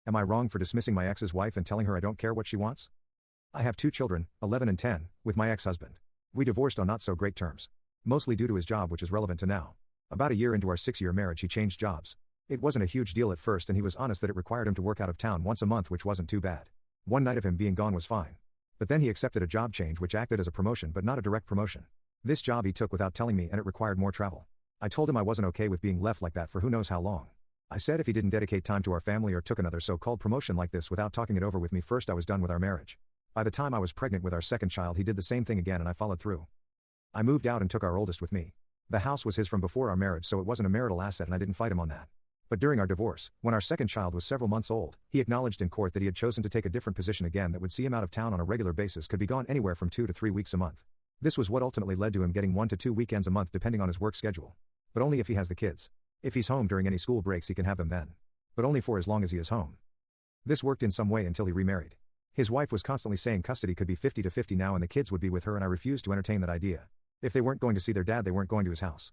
Am I wrong for dismissing my ex's wife and telling her I don't care what she wants? I have 2 children, 11 and 10, with my ex-husband. We divorced on not so great terms. Mostly due to his job, which is relevant to now. About a year into our 6-year marriage he changed jobs. It wasn't a huge deal at first and he was honest that it required him to work out of town once a month, which wasn't too bad. One night of him being gone was fine. But then he accepted a job change which acted as a promotion but not a direct promotion. This job he took without telling me and it required more travel. I told him I wasn't okay with being left like that for who knows how long. I said if he didn't dedicate time to our family or took another so-called promotion like this without talking it over with me first, I was done with our marriage. By the time I was pregnant with our second child he did the same thing again and I followed through. I moved out and took our oldest with me. The house was his from before our marriage, so it wasn't a marital asset and I didn't fight him on that. But during our divorce, when our second child was several months old, he acknowledged in court that he had chosen to take a different position again that would see him out of town on a regular basis, could be gone anywhere from 2 to 3 weeks a month. This was what ultimately led to him getting 1 to 2 weekends a month depending on his work schedule. But only if he has the kids. If he's home during any school breaks he can have them then. But only for as long as he is home. This worked in some way until he remarried. His wife was constantly saying custody could be 50-50 now and the kids would be with her, and I refused to entertain that idea. If they weren't going to see their dad, they weren't going to his house.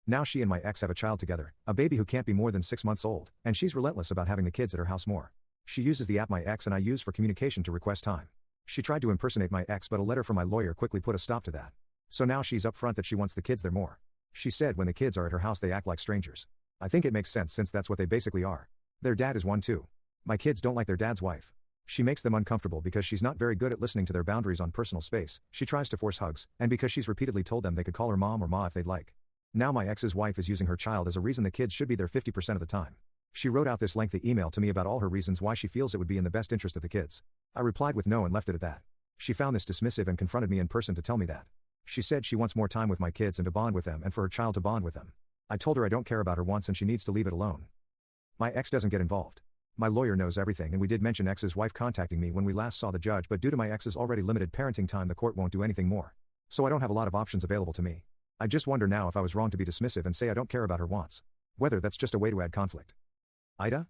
Now she and my ex have a child together, a baby who can't be more than 6 months old, and she's relentless about having the kids at her house more. She uses the app my ex and I use for communication to request time. She tried to impersonate my ex, but a letter from my lawyer quickly put a stop to that. So now she's upfront that she wants the kids there more. She said when the kids are at her house they act like strangers. I think it makes sense since that's what they basically are. Their dad is one too. My kids don't like their dad's wife. She makes them uncomfortable because she's not very good at listening to their boundaries on personal space. She tries to force hugs, and because she's repeatedly told them they could call her mom or ma if they'd like. Now my ex's wife is using her child as a reason the kids should be there 50% of the time. She wrote out this lengthy email to me about all her reasons why she feels it would be in the best interest of the kids. I replied with no and left it at that. She found this dismissive and confronted me in person to tell me that. She said she wants more time with my kids and to bond with them and for her child to bond with them. I told her I don't care about her wants and she needs to leave it alone. My ex doesn't get involved. My lawyer knows everything, and we did mention ex's wife contacting me when we last saw the judge, but due to my ex's already limited parenting time the court won't do anything more. So I don't have a lot of options available to me. I just wonder now if I was wrong to be dismissive and say I don't care about her wants. Whether that's just a way to add conflict. AITA?